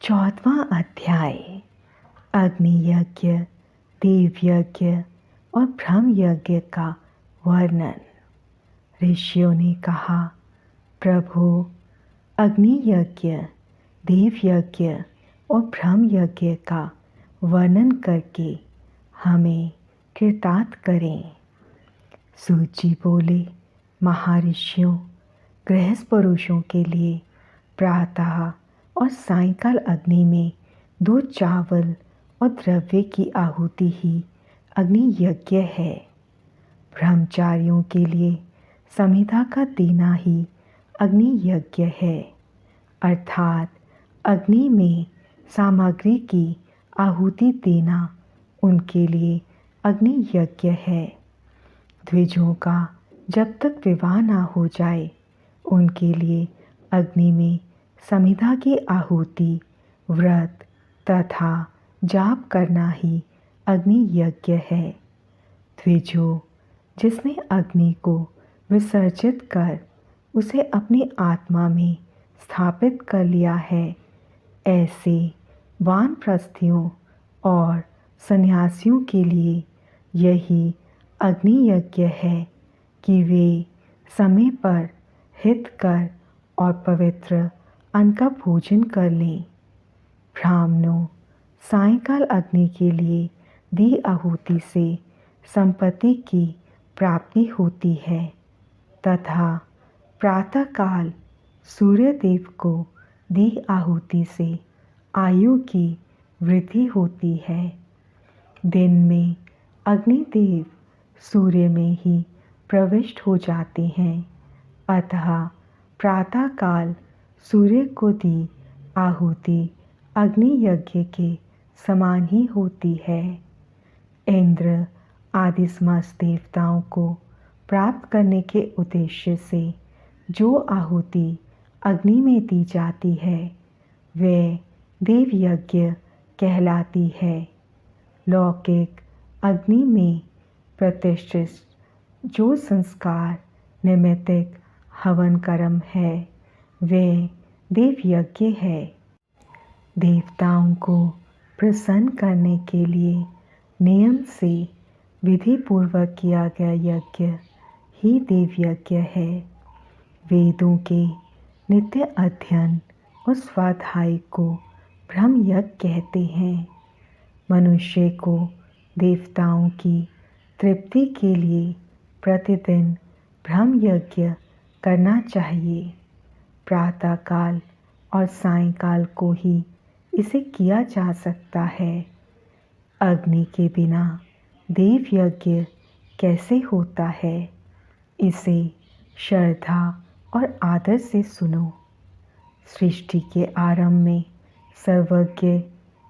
14वां अध्याय अग्नि यज्ञ, देव यज्ञ और ब्रह्म यज्ञ का वर्णन। ऋषियों ने कहा, प्रभु, अग्नि यज्ञ, देव यज्ञ और ब्रह्म यज्ञ का वर्णन करके हमें कृतार्थ करें। सूत जी बोले, महर्षियों, गृहस्थ पुरुषों के लिए प्रातः और सायंकाल अग्नि में दूध, चावल और द्रव्य की आहुति ही अग्नि यज्ञ है। ब्रह्मचारियों के लिए संहिता का देना ही अग्नि यज्ञ है, अर्थात अग्नि में सामग्री की आहुति देना उनके लिए अग्नि यज्ञ है। द्विजों का जब तक विवाह ना हो जाए उनके लिए अग्नि में संहिता की आहुति, व्रत तथा जाप करना ही अग्नि यज्ञ है। द्विजों, जिसने अग्नि को विसर्जित कर उसे अपनी आत्मा में स्थापित कर लिया है, ऐसे वानप्रस्थियों और सन्यासियों के लिए यही अग्नि यज्ञ है कि वे समय पर हित कर और पवित्र अन्न का भोजन कर लें। ब्राह्मणों, सायंकाल अग्नि के लिए दी आहुति से संपत्ति की प्राप्ति होती है तथा प्रातःकाल सूर्यदेव को दी आहुति से आयु की वृद्धि होती है। दिन में अग्निदेव सूर्य में ही प्रविष्ट हो जाते हैं, अतः प्रातःकाल सूर्य को दी आहुति अग्नि यज्ञ के समान ही होती है। इंद्र आदि समस्त देवताओं को प्राप्त करने के उद्देश्य से जो आहुति अग्नि में दी जाती है वह देव यज्ञ कहलाती है। लौकिक अग्नि में प्रतिष्ठित जो संस्कार निमित्तिक हवन कर्म है वह देव यज्ञ है। देवताओं को प्रसन्न करने के लिए नियम से विधि पूर्वक किया गया यज्ञ ही देव यज्ञ है। वेदों के नित्य अध्ययन और स्वाध्याय को ब्रह्म यज्ञ कहते हैं। मनुष्य को देवताओं की तृप्ति के लिए प्रतिदिन ब्रह्म यज्ञ करना चाहिए। प्रातःकाल और सायंकाल को ही इसे किया जा सकता है। अग्नि के बिना देव यज्ञ कैसे होता है, इसे श्रद्धा और आदर से सुनो। सृष्टि के आरंभ में सर्वज्ञ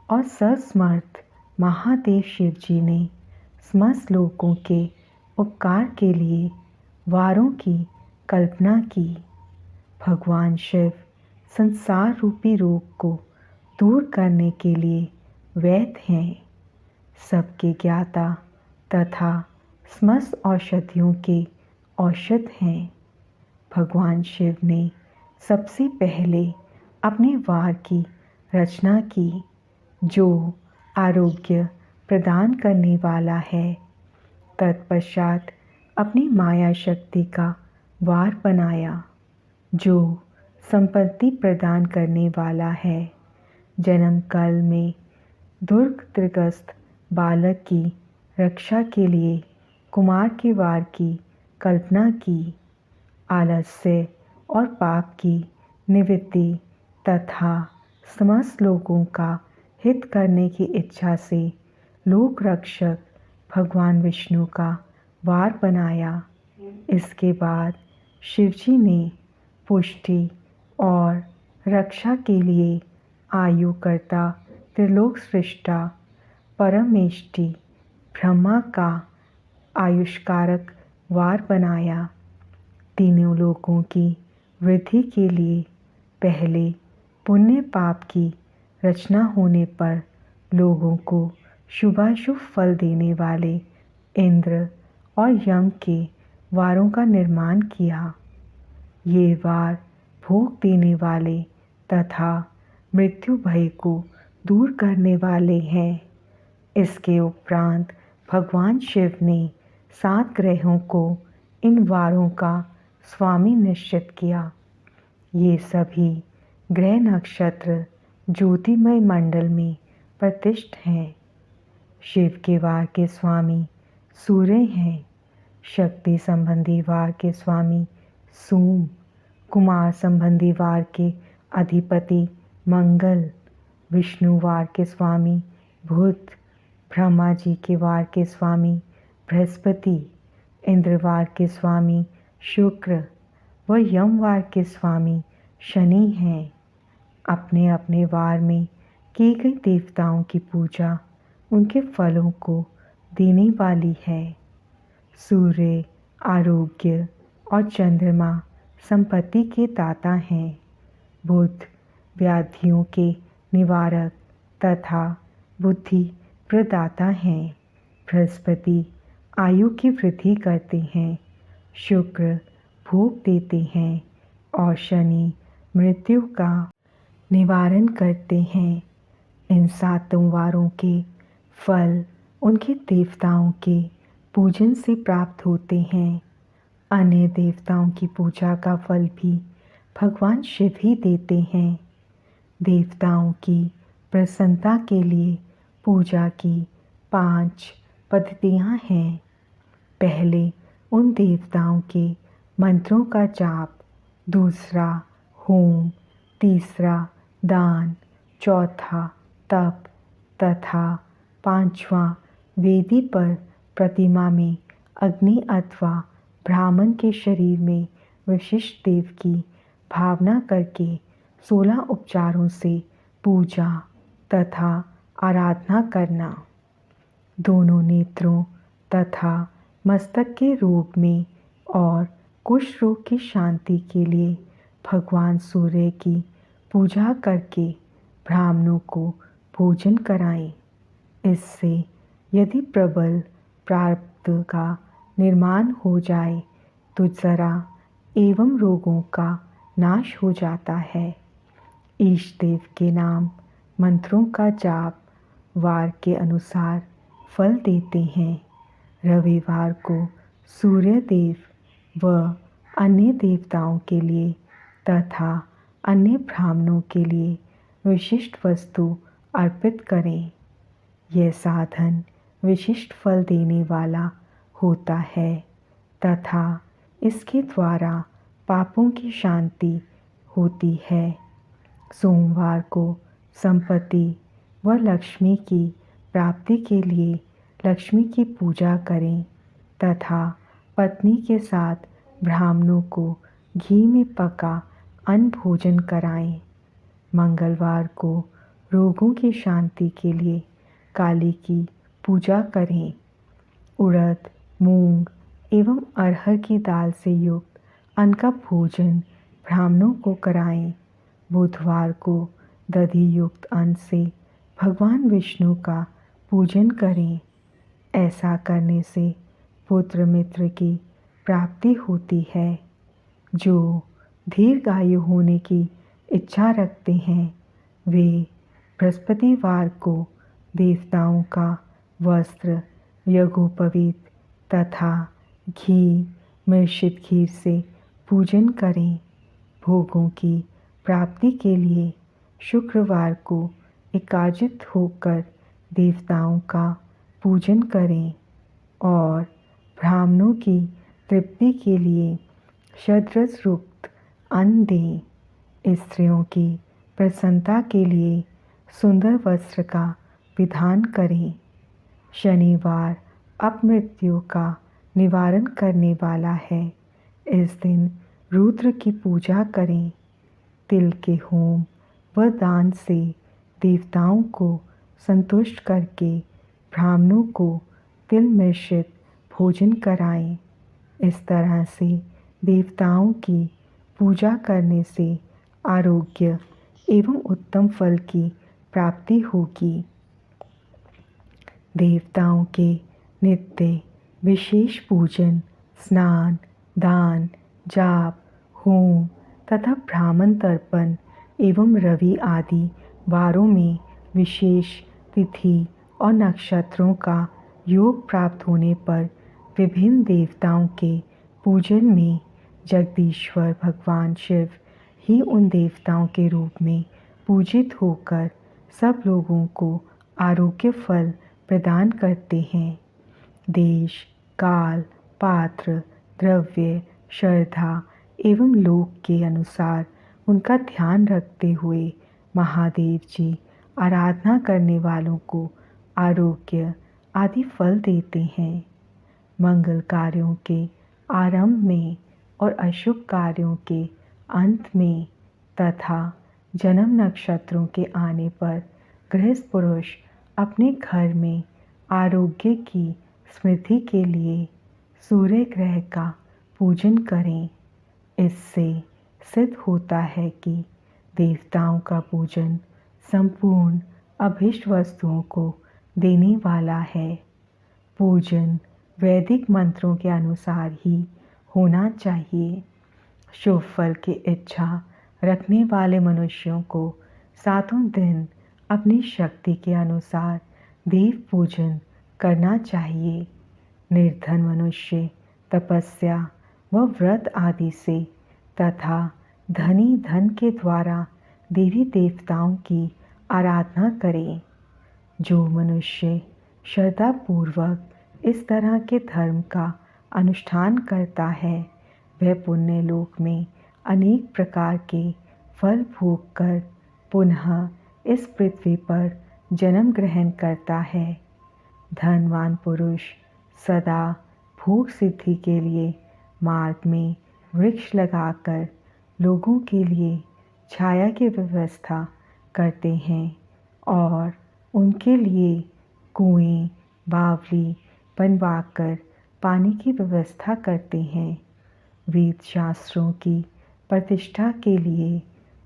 और सर्वसमर्थ महादेव शिव जी ने समस्त लोगों के उपकार के लिए वारों की कल्पना की। भगवान शिव संसार रूपी रोग को दूर करने के लिए वैद्य हैं, सबके ज्ञाता तथा समस्त औषधियों के औषध हैं। भगवान शिव ने सबसे पहले अपने वार की रचना की जो आरोग्य प्रदान करने वाला है। तत्पश्चात अपनी माया शक्ति का वार बनाया जो संपत्ति प्रदान करने वाला है। जन्म काल में दुर्गतिग्रस्त बालक की रक्षा के लिए कुमार के वार की कल्पना की। आलस्य और पाप की निवृत्ति तथा समस्त लोगों का हित करने की इच्छा से लोक रक्षक भगवान विष्णु का वार बनाया। इसके बाद शिवजी ने पुष्टि और रक्षा के लिए आयुकर्ता त्रिलोक सृष्टा परमेष्टि ब्रह्मा का आयुष्कारक वार बनाया। तीनों लोकों की वृद्धि के लिए पहले पुण्य पाप की रचना होने पर लोगों को शुभाशुभ फल देने वाले इंद्र और यम के वारों का निर्माण किया। ये वार भोग देने वाले तथा मृत्यु भय को दूर करने वाले हैं। इसके उपरांत भगवान शिव ने 7 ग्रहों को इन वारों का स्वामी निश्चित किया। ये सभी ग्रह नक्षत्र ज्योतिमय मंडल में प्रतिष्ठित हैं। शिव के वार के स्वामी सूर्य हैं। शक्ति संबंधी वार के स्वामी सोम, कुमार संबंधी वार के अधिपति मंगल, विष्णु वार के स्वामी बुध, ब्रह्मा जी के वार के स्वामी बृहस्पति, इंद्र वार के स्वामी शुक्र व यम वार के स्वामी शनि हैं। अपने अपने वार में की गई देवताओं की पूजा उनके फलों को देने वाली है। सूर्य आरोग्य और चंद्रमा संपत्ति के दाता हैं। बुध व्याधियों के निवारक तथा बुद्धि प्रदाता हैं। बृहस्पति आयु की वृद्धि करते हैं। शुक्र भोग देते हैं और शनि मृत्यु का निवारण करते हैं। इन 7 वारों के फल उनके देवताओं के पूजन से प्राप्त होते हैं। अन्य देवताओं की पूजा का फल भी भगवान शिव ही देते हैं। देवताओं की प्रसन्नता के लिए पूजा की 5 पद्धतियाँ हैं। पहले उन देवताओं के मंत्रों का जाप, दूसरा होम, तीसरा दान, चौथा तप तथा 5वां वेदी पर प्रतिमा में अग्नि अथवा ब्राह्मण के शरीर में विशिष्ट देव की भावना करके 16 उपचारों से पूजा तथा आराधना करना। दोनों नेत्रों तथा मस्तक के रोग में और कुष्ठ रोग की शांति के लिए भगवान सूर्य की पूजा करके ब्राह्मणों को भोजन कराएं। इससे यदि प्रबल प्रारब्ध का निर्माण हो जाए तो जरा एवं रोगों का नाश हो जाता है। ईष्ट देव के नाम मंत्रों का जाप वार के अनुसार फल देते हैं। रविवार को सूर्य देव व अन्य देवताओं के लिए तथा अन्य ब्राह्मणों के लिए विशिष्ट वस्तु अर्पित करें। यह साधन विशिष्ट फल देने वाला होता है तथा इसके द्वारा पापों की शांति होती है। सोमवार को संपत्ति व लक्ष्मी की प्राप्ति के लिए लक्ष्मी की पूजा करें तथा पत्नी के साथ ब्राह्मणों को घी में पका अन्न भोजन कराएं। मंगलवार को रोगों की शांति के लिए काली की पूजा करें। उड़द, मूंग एवं अरहर की दाल से युक्त अन्न का भोजन ब्राह्मणों को कराएं। बुधवार को दधि युक्त अन्न से भगवान विष्णु का पूजन करें। ऐसा करने से पुत्र मित्र की प्राप्ति होती है। जो दीर्घायु होने की इच्छा रखते हैं वे बृहस्पतिवार को देवताओं का वस्त्र यज्ञोपवीत तथा घी मिश्रित खीर से पूजन करें। भोगों की प्राप्ति के लिए शुक्रवार को एकाजित होकर देवताओं का पूजन करें और ब्राह्मणों की तृप्ति के लिए शतरस युक्त अन्न दें। स्त्रियों की प्रसन्नता के लिए सुंदर वस्त्र का विधान करें। शनिवार अपमृत्यु का निवारण करने वाला है। इस दिन रुद्र की पूजा करें। तिल के होम व दान से देवताओं को संतुष्ट करके ब्राह्मणों को तिल मिश्रित भोजन कराएं। इस तरह से देवताओं की पूजा करने से आरोग्य एवं उत्तम फल की प्राप्ति होगी। देवताओं के नित्य विशेष पूजन, स्नान, दान, जाप, होम तथा ब्राह्मण तर्पण एवं रवि आदि वारों में विशेष तिथि और नक्षत्रों का योग प्राप्त होने पर विभिन्न देवताओं के पूजन में जगदीश्वर भगवान शिव ही उन देवताओं के रूप में पूजित होकर सब लोगों को आरोग्य फल प्रदान करते हैं। देश, काल, पात्र, द्रव्य, श्रद्धा एवं लोक के अनुसार उनका ध्यान रखते हुए महादेव जी आराधना करने वालों को आरोग्य आदि फल देते हैं। मंगल कार्यों के आरंभ में और अशुभ कार्यों के अंत में तथा जन्म नक्षत्रों के आने पर गृहस्थ पुरुष अपने घर में आरोग्य की स्मृति के लिए सूर्य ग्रह का पूजन करें। इससे सिद्ध होता है कि देवताओं का पूजन संपूर्ण अभीष्ट वस्तुओं को देने वाला है। पूजन वैदिक मंत्रों के अनुसार ही होना चाहिए। शुभ फल की इच्छा रखने वाले मनुष्यों को सातों दिन अपनी शक्ति के अनुसार देव पूजन करना चाहिए। निर्धन मनुष्य तपस्या व व्रत आदि से तथा धनी धन के द्वारा देवी देवताओं की आराधना करे। जो मनुष्य श्रद्धापूर्वक इस तरह के धर्म का अनुष्ठान करता है वह पुण्य लोक में अनेक प्रकार के फल भोग कर पुनः इस पृथ्वी पर जन्म ग्रहण करता है। धनवान पुरुष सदा भोग सिद्धि के लिए मार्ग में वृक्ष लगाकर लोगों के लिए छाया की व्यवस्था करते हैं और उनके लिए कुएं, बावली बनवाकर पानी की व्यवस्था करते हैं। वेद शास्त्रों की प्रतिष्ठा के लिए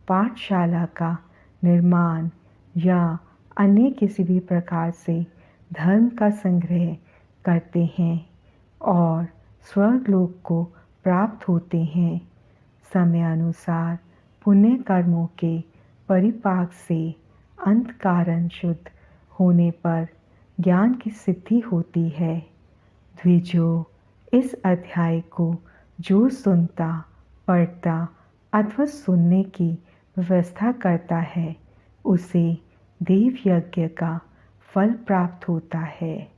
पाठशाला का निर्माण या अन्य किसी भी प्रकार से धर्म का संग्रह करते हैं और स्वर्गलोक को प्राप्त होते हैं। समय अनुसार पुण्य कर्मों के परिपाक से अंत कारण शुद्ध होने पर ज्ञान की सिद्धि होती है। द्विजो, इस अध्याय को जो सुनता, पढ़ता अथवा सुनने की व्यवस्था करता है उसे देव यज्ञ का फल प्राप्त होता है।